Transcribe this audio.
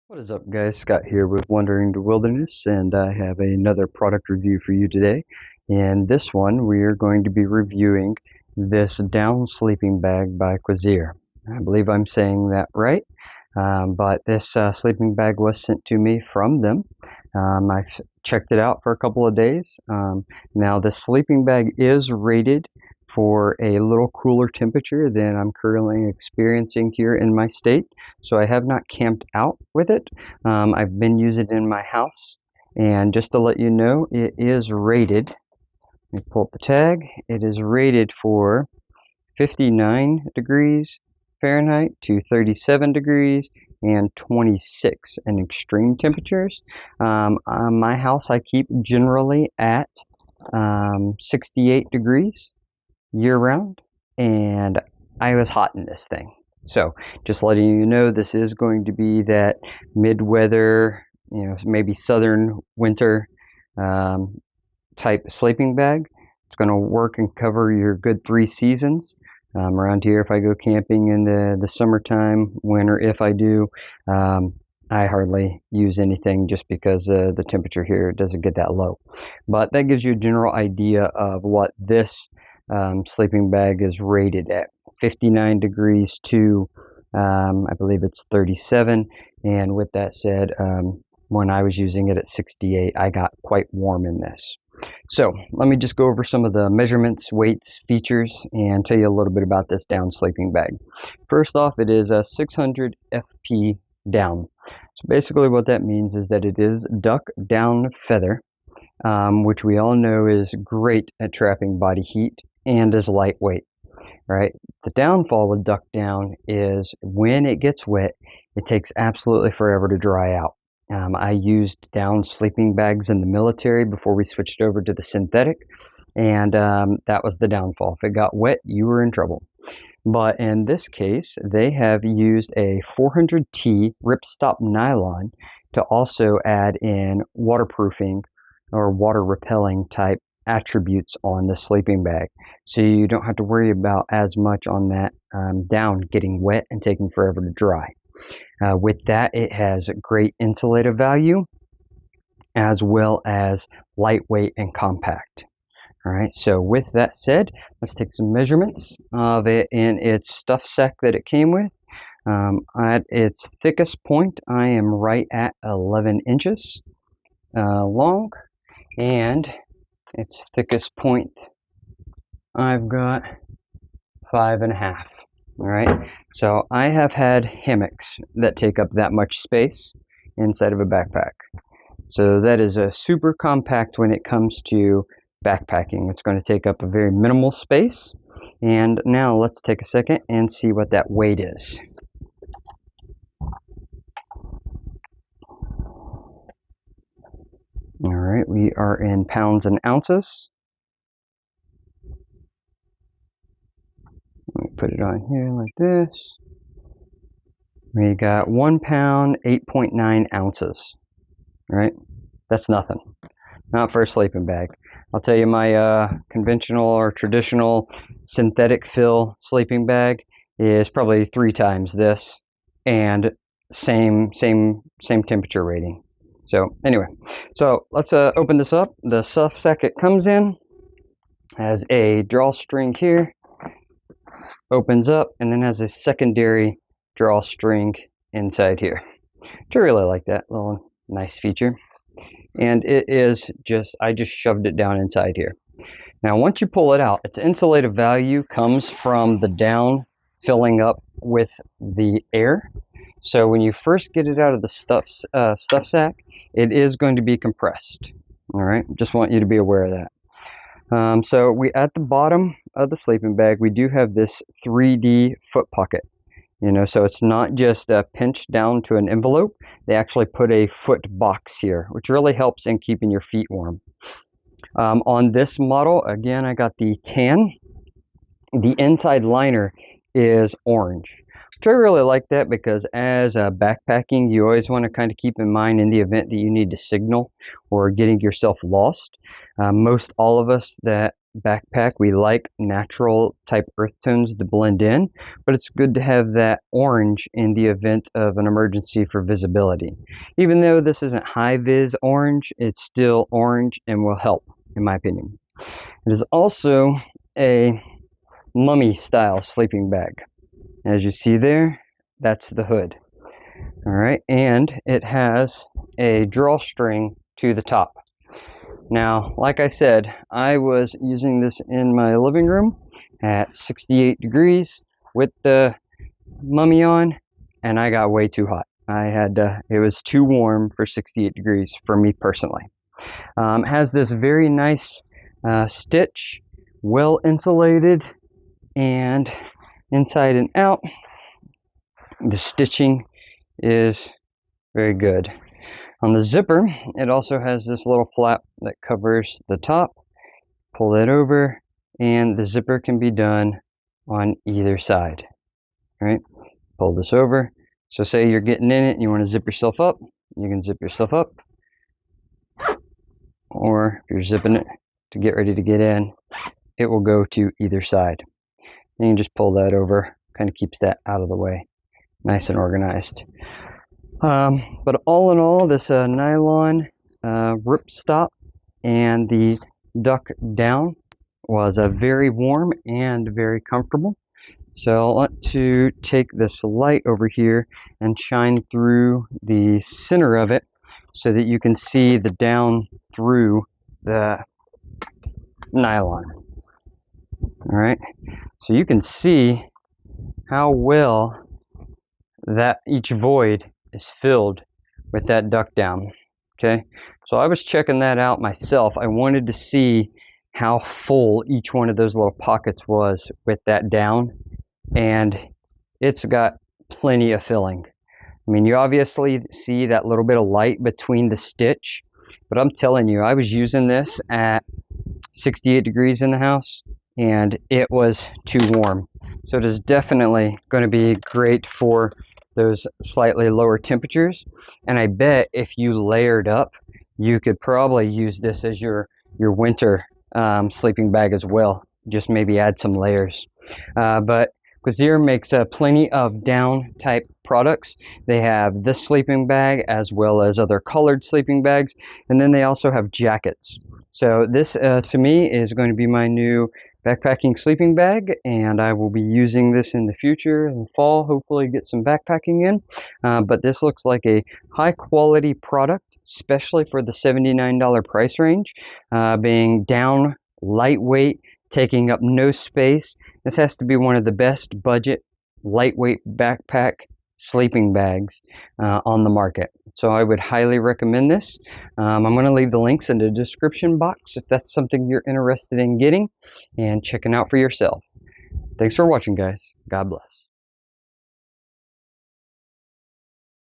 What is up, guys? Scott here with Wandering the Wilderness, and I have another product review for you today. In this one, we are going to be reviewing this down sleeping bag by Qezer. I believe I'm saying that right, but this sleeping bag was sent to me from them. I've checked it out for a couple of days. Now, the sleeping bag is rated for a little cooler temperature than I'm currently experiencing here in my state. So I have not camped out with it. I've been using it in my house. And just to let you know, it is rated, let me pull up the tag, it is rated for 59 degrees Fahrenheit to 37 degrees and 26 in extreme temperatures. My house I keep generally at 68 degrees year-round, and I was hot in this thing. So just letting you know, this is going to be that mid-weather, maybe southern winter type sleeping bag. It's going to work and cover your good 3 seasons. Around here, if I go camping in the summertime, winter, if I do, I hardly use anything just because the temperature here doesn't get that low. But that gives you a general idea of what this sleeping bag is rated at. 59 degrees to I believe it's 37, and with that said, when I was using it at 68, I got quite warm in this. So let me just go over some of the measurements, weights, features, and tell you a little bit about this down sleeping bag. First off, it is a 600 FP down. So basically what that means is that it is duck down feather, which we all know is great at trapping body heat and is lightweight, right? The downfall with duck down is when it gets wet, it takes absolutely forever to dry out. I used down sleeping bags in the military before we switched over to the synthetic, and that was the downfall. If it got wet, you were in trouble. But in this case, they have used a 400T ripstop nylon to also add in waterproofing or water repelling type attributes on the sleeping bag, so you don't have to worry about as much on that down getting wet and taking forever to dry. With that, it has great insulative value as well as lightweight and compact. All right, so with that said, let's take some measurements of it in its stuff sack that it came with. At its thickest point, I am right at 11 inches long, and its thickest point I've got 5.5. All right, so I have had hammocks that take up that much space inside of a backpack. So that is a super compact when it comes to backpacking. It's going to take up a very minimal space. And now let's take a second and see what that weight is. All right, we are in pounds and ounces. Let me put it on here like this. We got 1 pound, 8.9 ounces. All right, that's nothing. Not for a sleeping bag. I'll tell you, my conventional or traditional synthetic fill sleeping bag is probably 3 times this, and same temperature rating. So anyway, so let's open this up. The stuff sack it comes in has a drawstring here, opens up, and then has a secondary drawstring inside here. Which I really like that little nice feature. And it is I just shoved it down inside here. Now once you pull it out, its insulative value comes from the down filling up with the air. So when you first get it out of the stuff sack, it is going to be compressed. All right, just want you to be aware of that. So at the bottom of the sleeping bag, we do have this 3D foot pocket. So it's not just pinched down to an envelope. They actually put a foot box here, which really helps in keeping your feet warm. On this model, again, I got the tan. The inside liner is orange, which I really like that because as backpacking, you always want to kind of keep in mind in the event that you need to signal or getting yourself lost. Most all of us that backpack. We like natural type earth tones to blend in, but it's good to have that orange in the event of an emergency for visibility. Even though this isn't high vis orange, it's still orange and will help, in my opinion. It is also a mummy style sleeping bag. As you see there, that's the hood. All right, and it has a drawstring to the top. Now, like I said, I was using this in my living room at 68 degrees with the mummy on, and I got way too hot. It was too warm for 68 degrees for me personally. It has this very nice stitch, well insulated, and inside and out, the stitching is very good. On the zipper, it also has this little flap that covers the top. Pull that over, and the zipper can be done on either side. All right, pull this over. So say you're getting in it and you want to zip yourself up, you can zip yourself up. Or if you're zipping it to get ready to get in, it will go to either side. And you can just pull that over, kind of keeps that out of the way. Nice and organized. But all in all, this nylon ripstop and the duck down was very warm and very comfortable. So I want to take this light over here and shine through the center of it so that you can see the down through the nylon. All right, so you can see how well that each void is filled with that duck down. Okay, so I was checking that out myself. I wanted to see how full each one of those little pockets was with that down, and it's got plenty of filling. I mean, you obviously see that little bit of light between the stitch, but I'm telling you, I was using this at 68 degrees in the house and it was too warm. So it is definitely going to be great for those slightly lower temperatures, and I bet if you layered up, you could probably use this as your winter sleeping bag as well. Just maybe add some layers. But Qezer makes plenty of down type products. They have this sleeping bag as well as other colored sleeping bags, and then they also have jackets. So this to me is going to be my new backpacking sleeping bag, and I will be using this in the future in the fall, hopefully get some backpacking in. But this looks like a high quality product, especially for the $79 price range, being down, lightweight, taking up no space. This has to be one of the best budget lightweight backpack sleeping bags on the market. So I would highly recommend this. I'm going to leave the links in the description box if that's something you're interested in getting and checking out for yourself. Thanks for watching, guys. God bless.